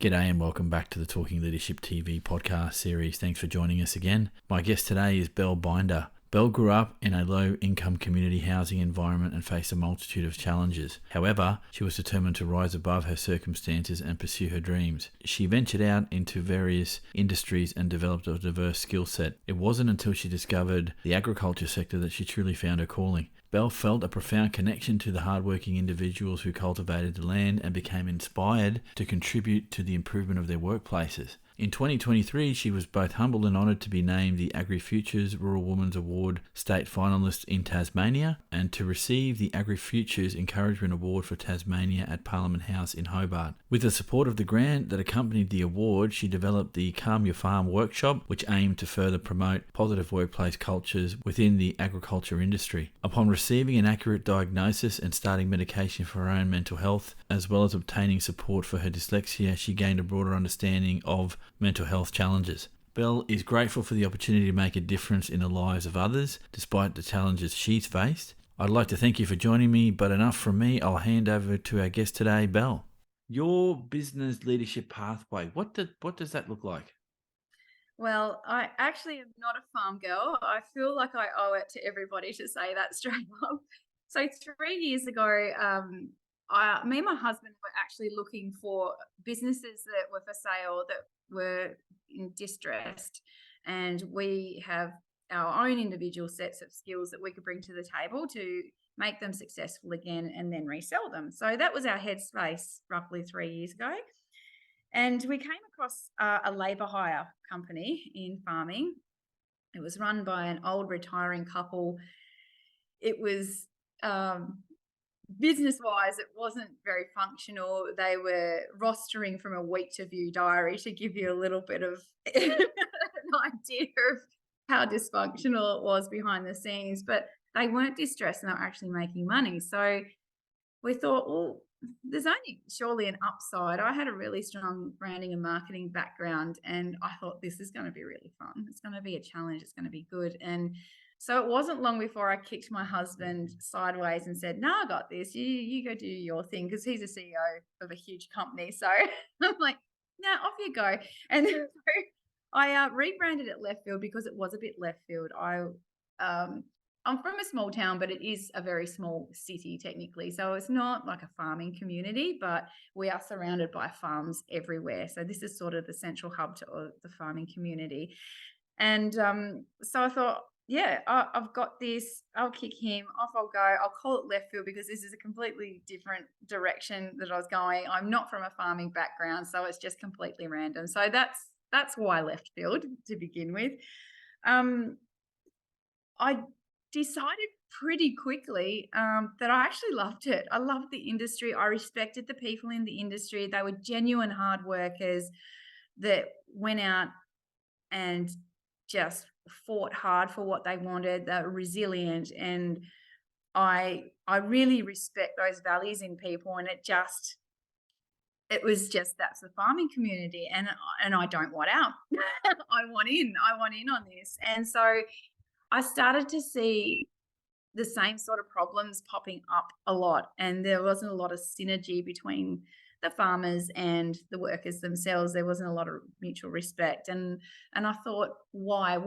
G'day and welcome back to the Talking Leadership TV podcast series. Thanks for joining us again. My guest today is Belle Binder. Belle grew up in a low-income community housing environment and faced a multitude of challenges. However, she was determined to rise above her circumstances and pursue her dreams. She ventured out into various industries and developed a diverse skill set. It wasn't until she discovered the agriculture sector that she truly found her calling. Belle felt a profound connection to the hardworking individuals who cultivated the land and became inspired to contribute to the improvement of their workplaces. In 2023, she was both humbled and honoured to be named the AgriFutures Rural Women's Award state finalist in Tasmania and to receive the AgriFutures Encouragement Award for Tasmania at Parliament House in Hobart. With the support of the grant that accompanied the award, she developed the Calm Your Farm workshop, which aimed to further promote positive workplace cultures within the agriculture industry. Upon receiving an accurate diagnosis and starting medication for her own mental health, as well as obtaining support for her dyslexia, she gained a broader understanding of mental health challenges. Belle is grateful for the opportunity to make a difference in the lives of others, despite the challenges she's faced. I'd like to thank you for joining me, but enough from me. I'll hand over to our guest today, Belle. Your business leadership pathway, what does that look like? Well, I actually am not a farm girl. I feel like I owe it to everybody to say that straight up. So 3 years ago, me and my husband were actually looking for businesses that were for sale that were in distressed, and we have our own individual sets of skills that we could bring to the table to make them successful again and then resell them. So that was our headspace roughly 3 years ago. And we came across a labour hire company in farming. It was run by an old retiring couple. It was business-wise, it wasn't very functional. They were rostering from a week to view diary to give you a little bit of an idea of how dysfunctional it was behind the scenes. But they weren't distressed and they were actually making money. So we thought, well, there's only surely an upside. I had a really strong branding and marketing background, and I thought this is going to be really fun. It's going to be a challenge. It's going to be good. And so it wasn't long before I kicked my husband sideways and said, no, I got this. You go do your thing, because he's a CEO of a huge company. So I'm like, no, off you go. And so I rebranded it Left Field because it was a bit left field. I'm from a small town, but it is a very small city technically. So it's not like a farming community, but we are surrounded by farms everywhere. So this is sort of the central hub to the farming community. And so I thought, yeah, I've got this. I'll kick him off. I'll go. I'll call it Left Field because this is a completely different direction that I was going. I'm not from a farming background, so it's just completely random. So that's why Left Field to begin with. I decided pretty quickly that I actually loved it. I loved the industry. I respected the people in the industry. They were genuine hard workers that went out and just fought hard for what they wanted. They were resilient, and I really respect those values in people. And it was just that's the farming community, and I don't want out. I want in on this. And so I started to see the same sort of problems popping up a lot, and there wasn't a lot of synergy between the farmers and the workers themselves. There wasn't a lot of mutual respect, and I thought, why?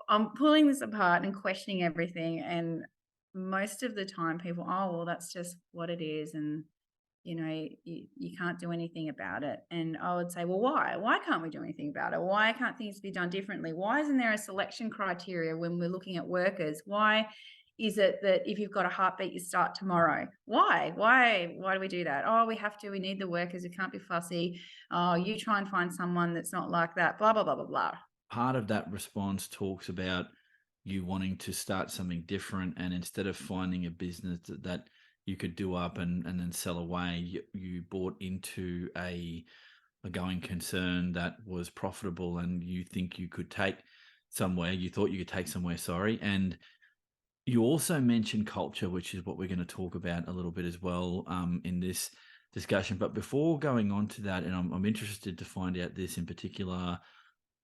I'm pulling this apart and questioning everything, and most of the time people, oh, well, that's just what it is, and you can't do anything about it. And I would say, well, why can't we do anything about it? Why can't things be done differently? Why isn't there a selection criteria when we're looking at workers? Why is it that if you've got a heartbeat, you start tomorrow? Why do we do that? Oh, we need the workers. We can't be fussy. Oh, you try and find someone that's not like that, blah, blah, blah, blah, blah. Part of that response talks about you wanting to start something different, and instead of finding a business that you could do up and then sell away, you bought into a going concern that was profitable, and you think you could take somewhere. You thought you could take somewhere, sorry. And you also mentioned culture, which is what we're going to talk about a little bit as well in this discussion. But before going on to that, and I'm interested to find out this in particular,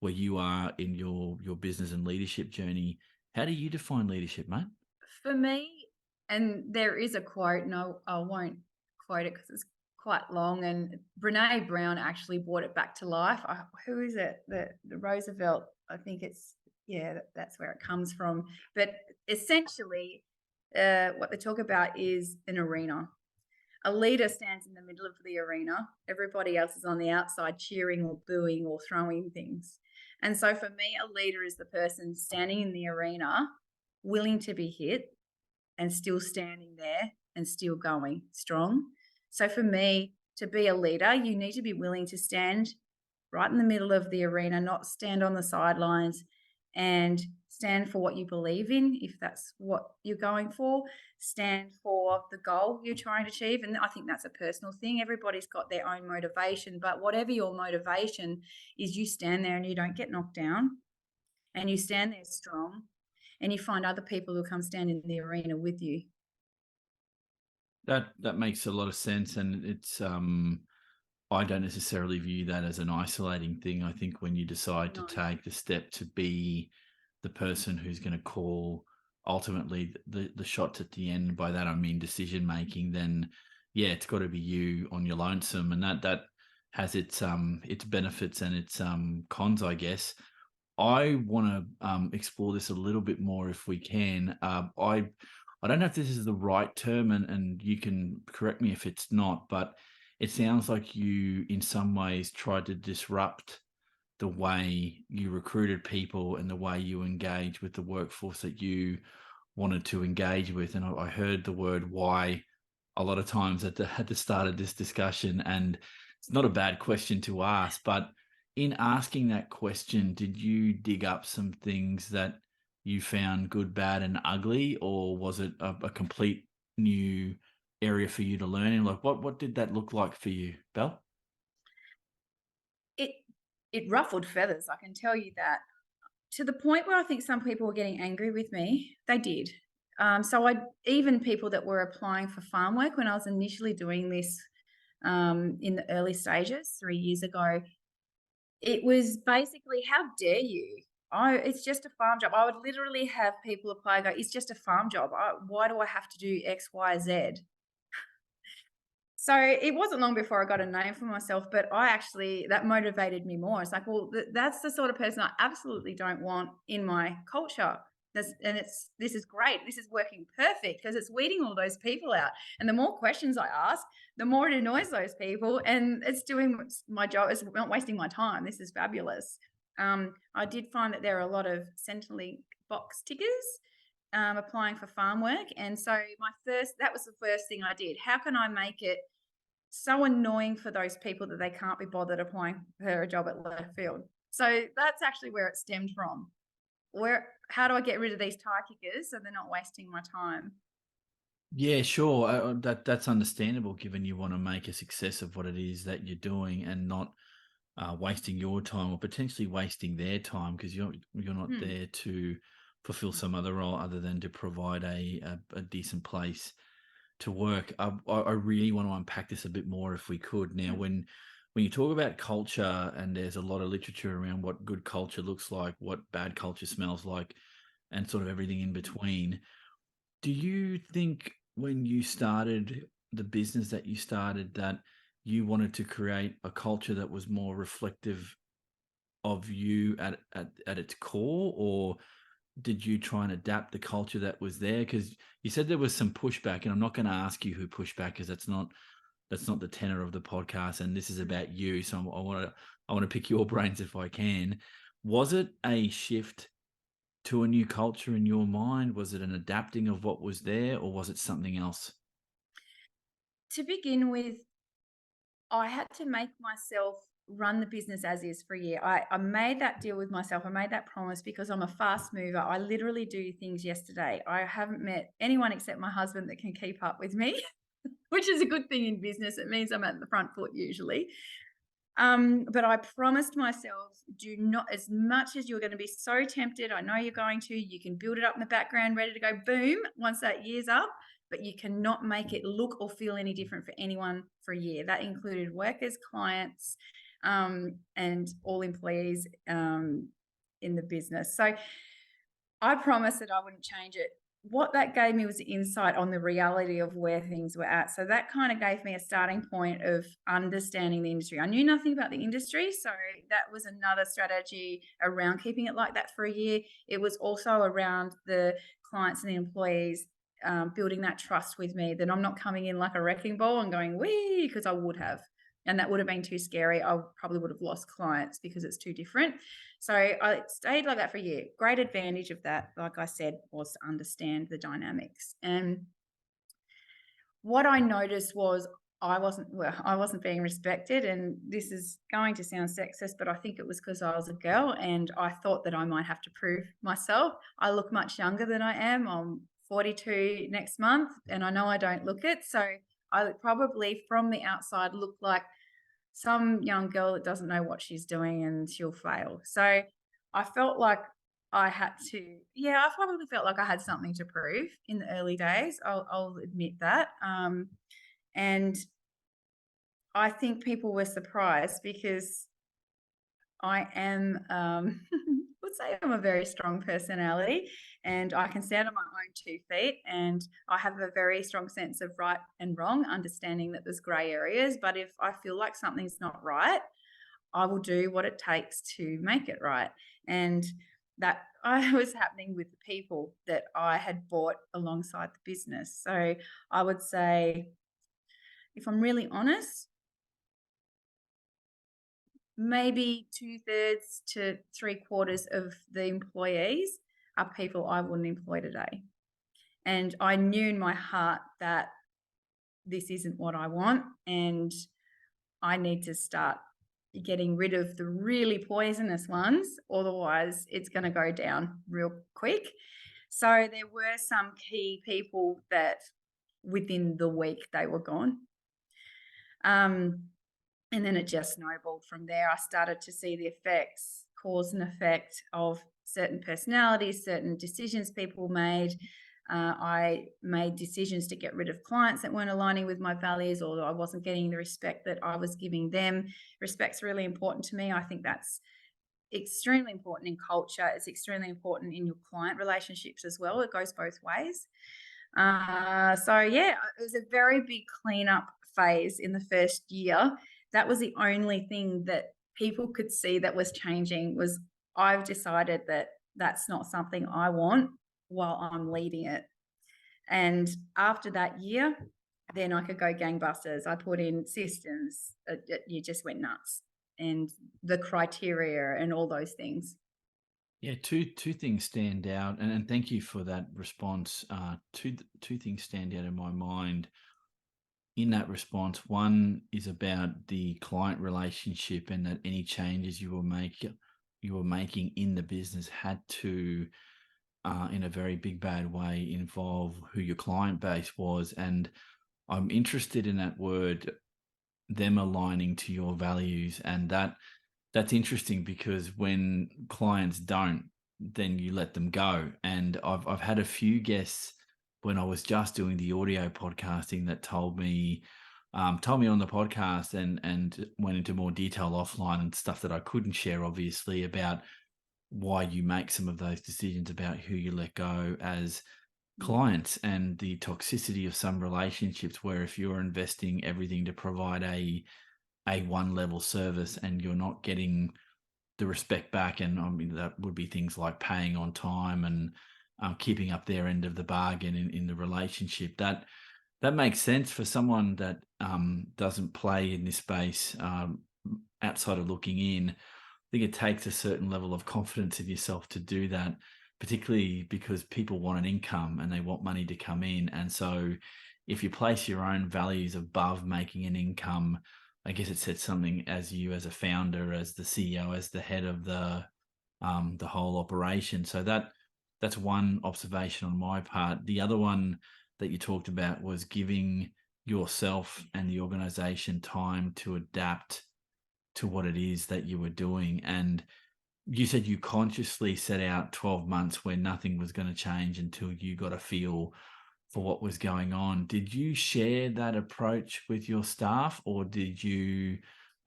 where you are in your business and leadership journey. How do you define leadership, mate? For me, and there is a quote, and I won't quote it because it's quite long, and Brene Brown actually brought it back to life. Who is it? The Roosevelt, I think it's, yeah, that's where it comes from. But essentially, what they talk about is an arena. A leader stands in the middle of the arena. Everybody else is on the outside cheering or booing or throwing things. And so for me, a leader is the person standing in the arena, willing to be hit and still standing there and still going strong. So for me, to be a leader, you need to be willing to stand right in the middle of the arena, not stand on the sidelines, and stand for what you believe in, if that's what you're going for, stand for the goal you're trying to achieve. And I think that's a personal thing. Everybody's got their own motivation, but whatever your motivation is, you stand there and you don't get knocked down, and you stand there strong, and you find other people who come stand in the arena with you. That makes a lot of sense, and it's I don't necessarily view that as an isolating thing. I think when you decide to No. take the step to be the person who's going to call ultimately the shots at the end, by that I mean decision making, then yeah, it's got to be you on your lonesome, and that has its benefits and its cons, I guess. I want to explore this a little bit more if we can. I don't know if this is the right term, and you can correct me if it's not, but it sounds like you, in some ways, tried to disrupt the way you recruited people and the way you engage with the workforce that you wanted to engage with. And I heard the word "why" a lot of times at the start of this discussion, and it's not a bad question to ask, but in asking that question, did you dig up some things that you found good, bad, and ugly, or was it a complete new area for you to learn in? Like, what did that look like for you, Belle? It it ruffled feathers, I can tell you that. To the point where I think some people were getting angry with me. They did. So I even people that were applying for farm work when I was initially doing this, in the early stages 3 years ago, it was basically, "How dare you? Oh, it's just a farm job." I would literally have people apply, go, "It's just a farm job. Why do I have to do X, Y, Z?" So it wasn't long before I got a name for myself, but I actually, that motivated me more. It's like, well, that's the sort of person I absolutely don't want in my culture. This is great. This is working perfect because it's weeding all those people out. And the more questions I ask, the more it annoys those people, and it's doing my job. It's not wasting my time. This is fabulous. I did find that there are a lot of Centrelink box tickers applying for farm work, and so that was the first thing I did. How can I make it so annoying for those people that they can't be bothered applying for a job at left field? So that's actually where it stemmed from. How do I get rid of these tie kickers so they're not wasting my time? Yeah, sure. That's understandable, given you want to make a success of what it is that you're doing, and not wasting your time or potentially wasting their time, because you're not Hmm. there to fulfill some other role other than to provide a decent place to work. I really want to unpack this a bit more if we could. Now, Hmm. when you talk about culture, and there's a lot of literature around what good culture looks like, what bad culture smells like, and sort of everything in between, do you think when you started the business that you started, that you wanted to create a culture that was more reflective of you at its core, or did you try and adapt the culture that was there? Because you said there was some pushback, and I'm not going to ask you who pushed back, because that's not the tenor of the podcast, and this is about you. So I want to pick your brains if I can. Was it a shift to a new culture in your mind? Was it an adapting of what was there, or was it something else? To begin with, I had to make myself run the business as is for a year. I made that deal with myself. I made that promise because I'm a fast mover. I literally do things yesterday. I haven't met anyone except my husband that can keep up with me, which is a good thing in business. It means I'm at the front foot usually. But I promised myself, do not, as much as you're going to be so tempted, I know you're going to, you can build it up in the background, ready to go, boom, once that year's up, but you cannot make it look or feel any different for anyone for a year. That included workers, clients, and all employees in the business. So I promised that I wouldn't change it what that gave me was insight on the reality of where things were at. So that kind of gave me a starting point of understanding the industry. I knew nothing about the industry, so that was another strategy around keeping it like that for a year. It was also around the clients and the employees building that trust with me that I'm not coming in like a wrecking ball and going, wee, because I would have. And that would have been too scary. I probably would have lost clients because it's too different. So I stayed like that for a year. Great advantage of that, like I said, was to understand the dynamics. And what I noticed was I wasn't being respected. And this is going to sound sexist, but I think it was because I was a girl and I thought that I might have to prove myself. I look much younger than I am. I'm 42 next month, and I know I don't look it. So I probably from the outside look like some young girl that doesn't know what she's doing and she'll fail. So I felt like I had to, yeah, I probably felt like I had something to prove in the early days. I'll admit that. And I think people were surprised because I am, would say I'm a very strong personality and I can stand on my own 2 feet and I have a very strong sense of right and wrong, understanding that there's grey areas. But if I feel like something's not right, I will do what it takes to make it right. And that I was happening with the people that I had bought alongside the business. So I would say, if I'm really honest, maybe 2/3 to 3/4 of the employees are people I wouldn't employ today. And I knew in my heart that this isn't what I want. And I need to start getting rid of the really poisonous ones, otherwise it's going to go down real quick. So there were some key people that within the week they were gone. And then it just snowballed from there. I started to see the effects, cause and effect of certain personalities, certain decisions people made. I made decisions to get rid of clients that weren't aligning with my values, or I wasn't getting the respect that I was giving them. Respect's really important to me. I think that's extremely important in culture. It's extremely important in your client relationships as well. It goes both ways. So yeah, it was a very big cleanup phase in the first year. That was the only thing that people could see that was changing was I've decided that that's not something I want while I'm leading it. And after that year, then I could go gangbusters. I put in systems. You just went nuts, and the criteria and all those things. Yeah, two things stand out, and thank you for that response. Two things stand out in my mind in that response. One is about the client relationship, and that any changes you were making in the business had to, in a very big bad way, involve who your client base was. And I'm interested in that word, them aligning to your values, and that's interesting because when clients don't, then you let them go. And I've had a few guests when I was just doing the audio podcasting that told me on the podcast, and went into more detail offline and stuff that I couldn't share, obviously, about why you make some of those decisions about who you let go as Yeah. clients, and the toxicity of some relationships where if you're investing everything to provide a one level service and you're not getting the respect back, and I mean that would be things like paying on time and keeping up their end of the bargain in the relationship. That makes sense for someone that doesn't play in this space, outside of looking in. I think it takes a certain level of confidence in yourself to do that, particularly because people want an income and they want money to come in. And so if you place your own values above making an income, I guess it says something as you, as a founder, as the CEO, as the head of the whole operation. So that's one observation on my part. The other one that you talked about was giving yourself and the organization time to adapt to what it is that you were doing. And you said you consciously set out 12 months where nothing was going to change until you got a feel for what was going on. Did you share that approach with your staff, or did you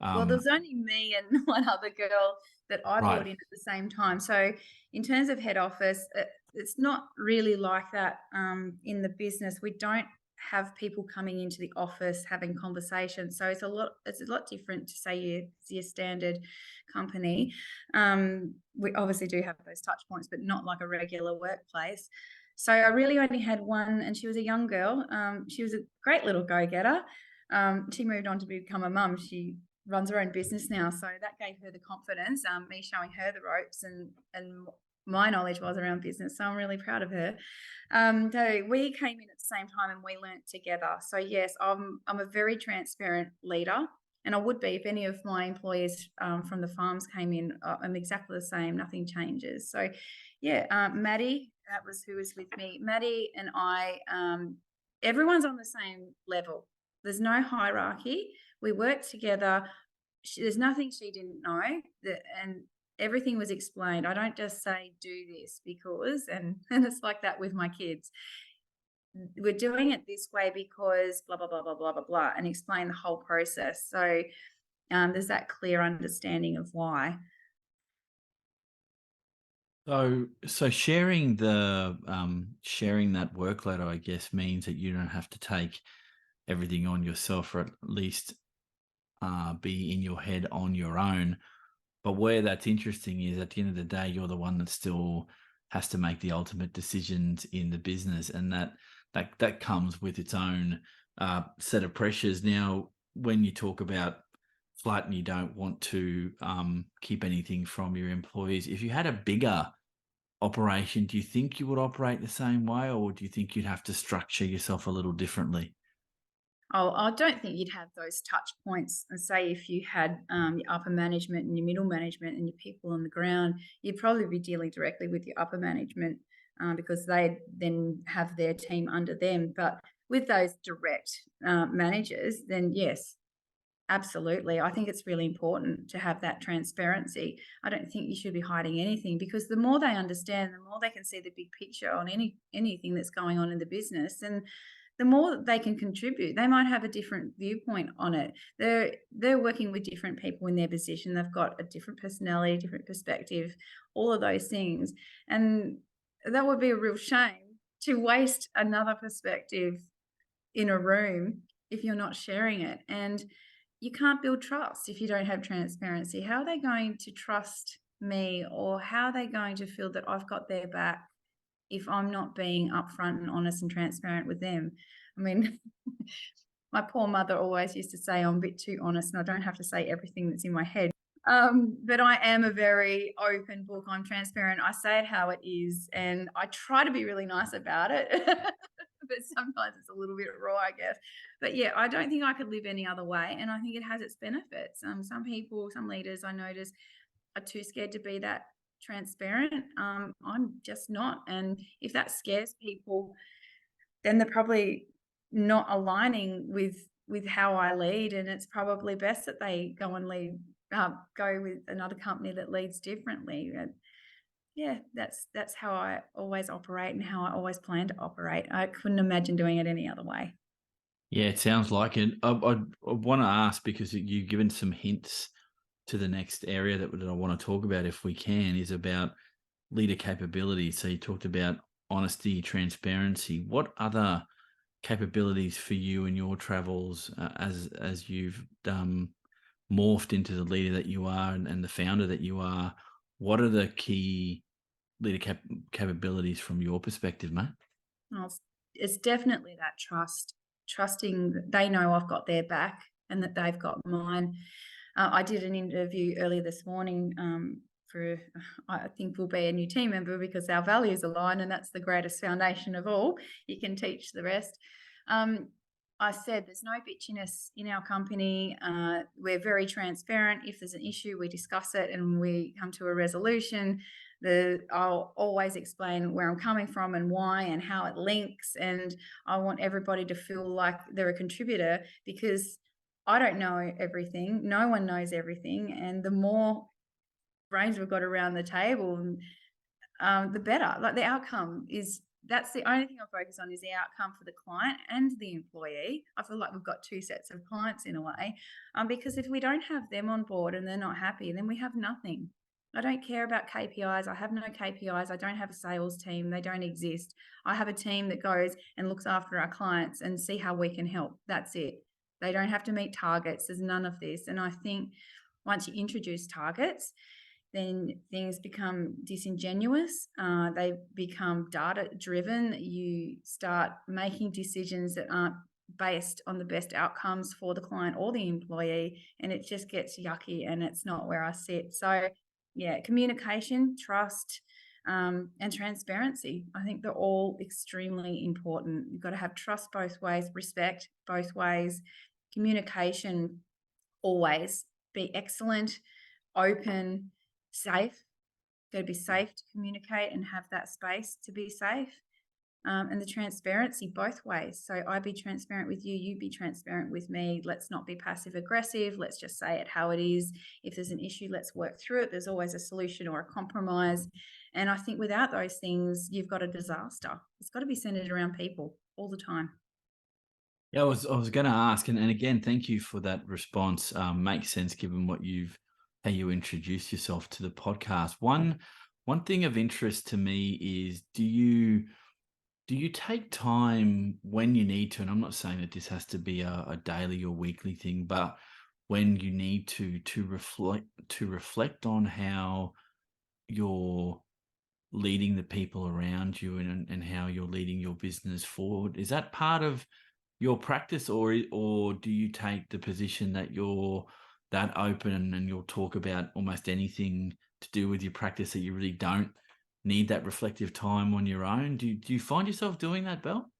Well, um there's only me and one other girl that I Right. brought in at the same time. So in terms of head office, it's not really like that in the business. We don't have people coming into the office having conversations. So it's a lot different to say your standard company. We obviously do have those touch points, but not like a regular workplace. So I really only had one, and she was a young girl. She was a great little go-getter. She moved on to become a mum. She runs her own business now, so that gave her the confidence. Me showing her the ropes and my knowledge was around business, so I'm really proud of her. So we came in at the same time and we learnt together. So yes, I'm a very transparent leader, and I would be if any of my employees from the farms came in. I'm exactly the same. Nothing changes. So yeah, Maddie, that was who was with me. Maddie and I, everyone's on the same level. There's no hierarchy. We work together. There's nothing she didn't know, and everything was explained. I don't just say do this because, and it's like that with my kids. We're doing it this way because blah blah blah blah blah blah blah, and explain the whole process. So there's that clear understanding of why. So sharing sharing that workload, I guess, means that you don't have to take everything on yourself, or at least be in your head on your own. But where that's interesting is at the end of the day, you're the one that still has to make the ultimate decisions in the business, and that comes with its own set of pressures. Now, when you talk about flat and you don't want to keep anything from your employees, if you had a bigger operation, do you think you would operate the same way, or do you think you'd have to structure yourself a little differently? Oh, I don't think you'd have those touch points. And say if you had your upper management and your middle management and your people on the ground, you'd probably be dealing directly with your upper management because they then have their team under them. But with those direct managers, then yes, absolutely. I think it's really important to have that transparency. I don't think you should be hiding anything because the more they understand, the more they can see the big picture on anything that's going on in the business, and the more they can contribute. They might have a different viewpoint on it. They're working with different people in their position. They've got a different personality, different perspective, all of those things. And that would be a real shame to waste another perspective in a room if you're not sharing it. And you can't build trust if you don't have transparency. How are they going to trust me, or how are they going to feel that I've got their back if I'm not being upfront and honest and transparent with them? I mean, my poor mother always used to say I'm a bit too honest and I don't have to say everything that's in my head. But I am a very open book. I'm transparent. I say it how it is, and I try to be really nice about it. But sometimes it's a little bit raw, I guess. But yeah, I don't think I could live any other way, and I think it has its benefits. Some people, some leaders I notice are too scared to be that transparent. I'm just not, and if that scares people, then they're probably not aligning with how I lead, and it's probably best that they go and go with another company that leads differently. And yeah, that's how I always operate and how I always plan to operate. I couldn't imagine doing it any other way. Yeah, it sounds like it. I want to ask because you've given some hints to the next area that I want to talk about, if we can, is about leader capability. So you talked about honesty, transparency. What other capabilities for you in your travels as you've morphed into the leader that you are, and the founder that you are? What are the key leader capabilities from your perspective, mate? Well, it's definitely that trusting that they know I've got their back and that they've got mine. I did an interview earlier this morning for, I think will be a new team member because our values align, and that's the greatest foundation of all. You can teach the rest. Um, I said there's no bitchiness in our company. We're very transparent. If there's an issue, we discuss it and we come to a resolution. I'll always explain where I'm coming from and why and how it links. And I want everybody to feel like they're a contributor because I don't know everything. No one knows everything. And the more brains we've got around the table, the better. Like the outcome is that's the only thing I focus on is the outcome for the client and the employee. I feel like we've got two sets of clients in a way, because if we don't have them on board and they're not happy, then we have nothing. I don't care about KPIs. I have no KPIs. I don't have a sales team. They don't exist. I have a team that goes and looks after our clients and see how we can help. That's it. They don't have to meet targets. There's none of this. And I think once you introduce targets, then things become disingenuous. They become data driven. You start making decisions that aren't based on the best outcomes for the client or the employee, and it just gets yucky, and it's not where I sit. So, yeah, communication, trust, and transparency. I think they're all extremely important. You've got to have trust both ways, respect both ways, communication always be excellent, open, safe. Got to be safe to communicate and have that space to be safe. And the transparency both ways. So I be transparent with you, you be transparent with me. Let's not be passive aggressive. Let's just say it how it is. If there's an issue, let's work through it. There's always a solution or a compromise. And I think without those things, you've got a disaster. It's got to be centered around people all the time. Yeah, I was going to ask, and again, thank you for that response. Makes sense given how you introduced yourself to the podcast. One thing of interest to me is, do you take time when you need to? And I'm not saying that this has to be a daily or weekly thing, but when you need to reflect on how you're leading the people around you, and how you're leading your business forward. Is that part of your practice, or do you take the position that you're that open and you'll talk about almost anything to do with your practice, that you really don't need that reflective time on your own? Do you find yourself doing that, Belle?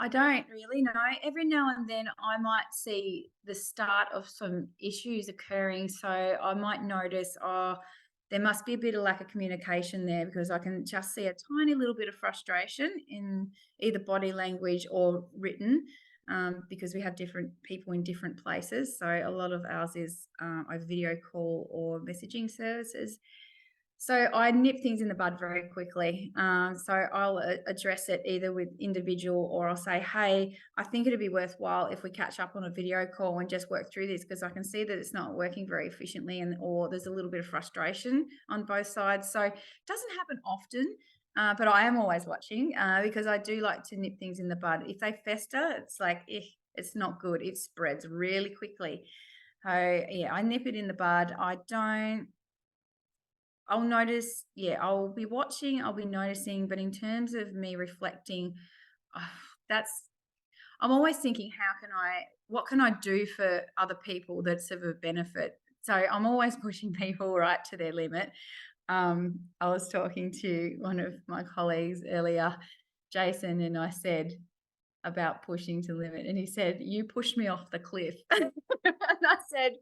I don't really know. Every now and then I might see the start of some issues occurring. So I might notice, oh, there must be a bit of lack of communication there, because I can just see a tiny little bit of frustration in either body language or written, because we have different people in different places. So a lot of ours is over video call or messaging services. So I nip things in the bud very quickly. So I'll address it either with individual, or I'll say, hey, I think it'd be worthwhile if we catch up on a video call and just work through this, because I can see that it's not working very efficiently, and or there's a little bit of frustration on both sides. So it doesn't happen often, but I am always watching, because I do like to nip things in the bud. If they fester, it's like, it's not good. It spreads really quickly. So yeah, I nip it in the bud. I don't I'll notice, yeah, I'll be watching, I'll be noticing, but in terms of me reflecting, ah, that's I'm always thinking, what can I do for other people that's of a benefit? So I'm always pushing people right to their limit. I was talking to one of my colleagues earlier, Jason, and I said about pushing to limit, and he said, "You pushed me off the cliff." And I said,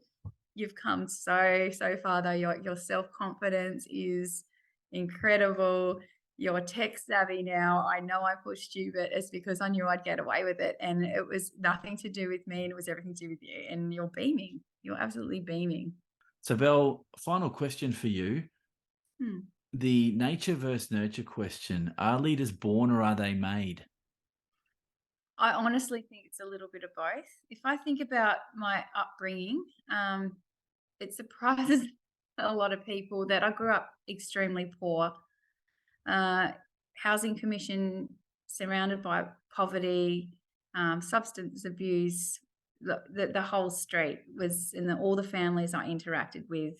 you've come so far though. Your self-confidence is incredible. You're tech savvy now. I know I pushed you, but it's because I knew I'd get away with it. And it was nothing to do with me, and it was everything to do with you. And you're beaming. You're absolutely beaming. So, Belle, final question for you. Hmm. The nature versus nurture question. Are leaders born, or are they made? I honestly think it's a little bit of both. If I think about my upbringing, it surprises a lot of people that I grew up extremely poor. uh, Housing commission, surrounded by poverty, substance abuse. The whole street was in all the families I interacted with.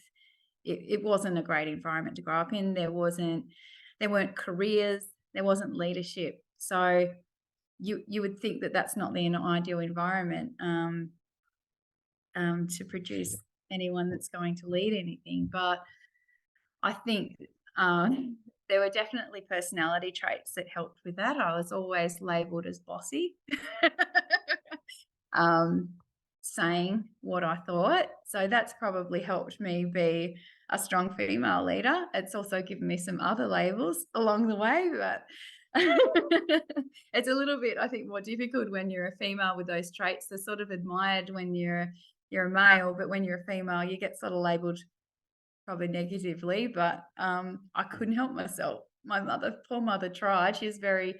It wasn't a great environment to grow up in. There weren't careers. There wasn't leadership. So you would think that that's not the ideal environment, to produce anyone that's going to lead anything. But I think there were definitely personality traits that helped with that. I was always labeled as bossy, um, saying what I thought. So that's probably helped me be a strong female leader. It's also given me some other labels along the way, but it's a little bit, I think, more difficult when you're a female with those traits. They're sort of admired when you're a male, but when you're a female, you get sort of labeled probably negatively, but I couldn't help myself. My poor mother tried. She's very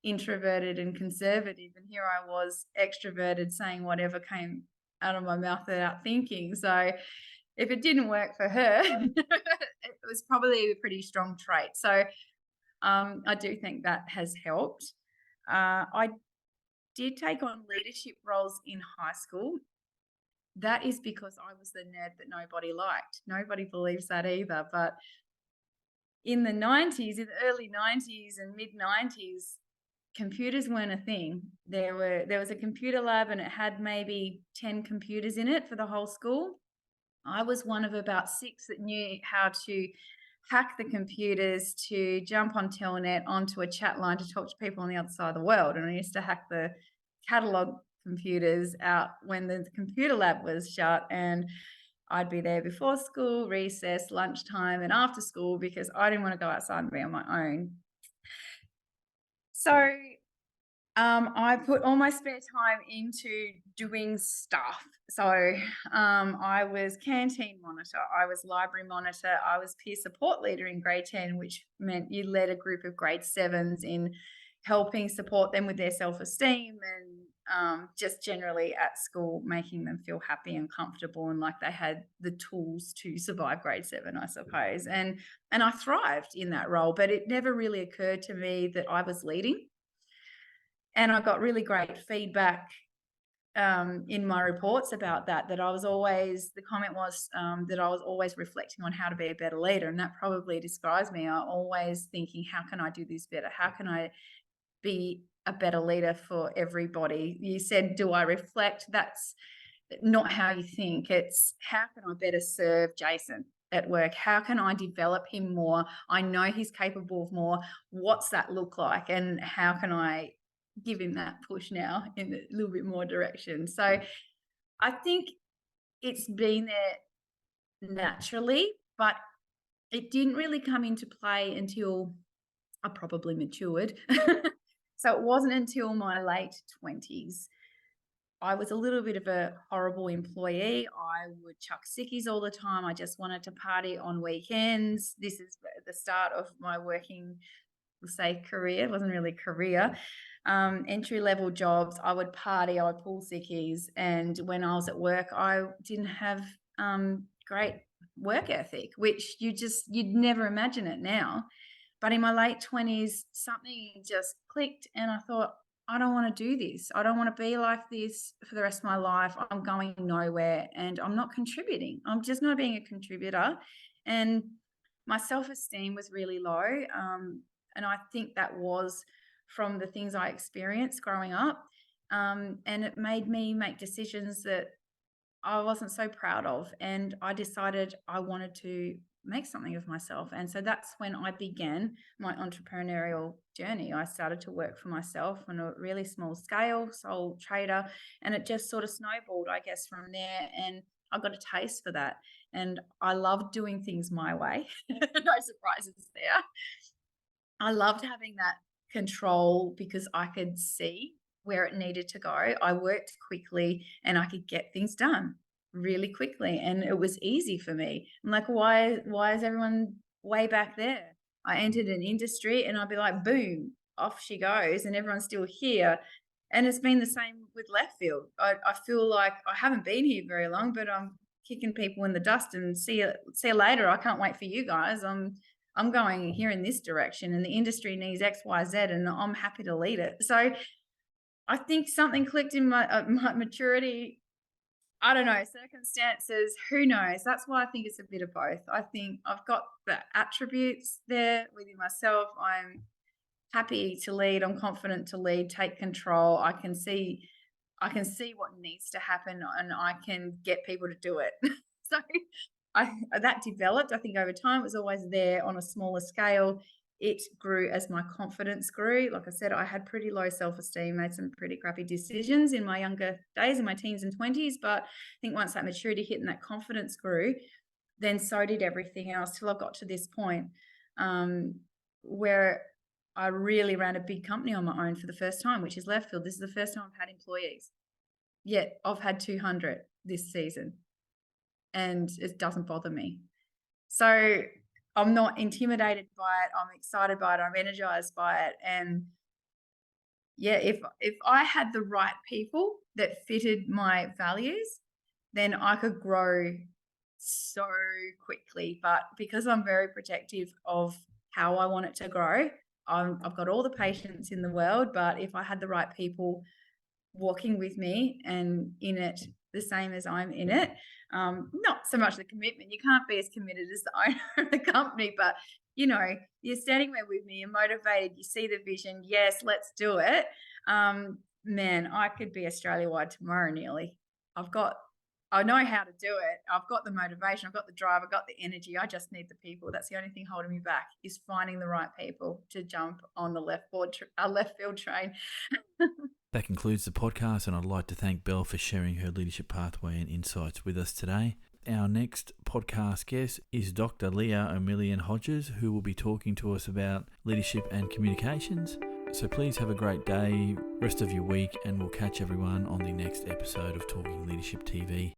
introverted and conservative, and here I was extroverted, saying whatever came out of my mouth without thinking. So if it didn't work for her, was probably a pretty strong trait. So I do think that has helped. I did take on leadership roles in high school. That is because I was the nerd that nobody liked. Nobody believes that either. But in the 90s, in the early 90s and mid 90s, computers weren't a thing. There was a computer lab and it had maybe 10 computers in it for the whole school. I was one of about 6 that knew how to hack the computers to jump on Telnet onto a chat line to talk to people on the other side of the world. And I used to hack the catalog computers out when the computer lab was shut, and I'd be there before school, recess, lunchtime, and after school because I didn't want to go outside and be on my own. So I put all my spare time into doing stuff. So I was canteen monitor, I was library monitor, I was peer support leader in grade 10, which meant you led a group of grade 7s in helping support them with their self-esteem and just generally at school, making them feel happy and comfortable and like they had the tools to survive grade 7, I suppose. And I thrived in that role, but it never really occurred to me that I was leading. And I got really great feedback in my reports about that, that I was always, the comment was that I was always reflecting on how to be a better leader. And that probably describes me. I'm always thinking, how can I do this better? How can I be a better leader for everybody? You said, do I reflect? That's not how you think. It's how can I better serve Jason at work? How can I develop him more? I know he's capable of more. What's that look like? And how can I give him that push now in a little bit more direction? So I think it's been there naturally, but it didn't really come into play until I probably matured. So it wasn't until my late 20s. I was a little bit of a horrible employee. I would chuck sickies all the time. I just wanted to party on weekends. This is the start of my working, we'll say, career. It wasn't really a career. Entry-level jobs, I would party, I would pull sickies. And when I was at work, I didn't have great work ethic, which you'd never imagine it now. But in my late 20s, something just clicked and I thought, I don't want to do this. I don't want to be like this for the rest of my life. I'm going nowhere and I'm not contributing. I'm just not being a contributor. And my self-esteem was really low. And I think that was from the things I experienced growing up. And it made me make decisions that I wasn't so proud of. And I decided I wanted to make something of myself. And so that's when I began my entrepreneurial journey. I started to work for myself on a really small scale, sole trader, and it just sort of snowballed, I guess, from there. And I got a taste for that. And I loved doing things my way. No surprises there. I loved having that control because I could see where it needed to go. I worked quickly and I could get things done really quickly and it was easy for me. I'm like, why is everyone way back there? I entered an industry and I'd be like, boom, off she goes and everyone's still here. And it's been the same with left field. I feel like I haven't been here very long, but I'm kicking people in the dust and see you later. I can't wait for you guys. I'm going here in this direction and the industry needs X, Y, Z, and I'm happy to lead it. So I think something clicked in my maturity. I don't know, circumstances, who knows? That's why I think it's a bit of both. I think I've got the attributes there within myself. I'm happy to lead. I'm confident to lead, take control. I can see what needs to happen and I can get people to do it. So that developed, I think, over time. It was always there on a smaller scale. It grew as my confidence grew. Like I said, I had pretty low self-esteem, made some pretty crappy decisions in my younger days, in my teens and 20s. But I think once that maturity hit and that confidence grew, then so did everything else till I got to this point where I really ran a big company on my own for the first time, which is left field. This is the first time I've had employees. Yet I've had 200 this season and it doesn't bother me. So I'm not intimidated by it. I'm excited by it. I'm energized by it. And yeah, if I had the right people that fitted my values, then I could grow so quickly. But because I'm very protective of how I want it to grow, I've got all the patience in the world. But if I had the right people walking with me and in it the same as I'm in it, not so much the commitment. You can't be as committed as the owner of the company, but you're standing there with me, you're motivated, you see the vision. Yes, let's do it. Man, I could be Australia wide tomorrow nearly. I know how to do it. I've got the motivation, I've got the drive, I've got the energy. I just need the people. That's the only thing holding me back, is finding the right people to jump on the left field train. That concludes the podcast, and I'd like to thank Belle for sharing her leadership pathway and insights with us today. Our next podcast guest is Dr. Leah O'Million Hodges, who will be talking to us about leadership and communications. So please have a great day, rest of your week, and we'll catch everyone on the next episode of Talking Leadership TV.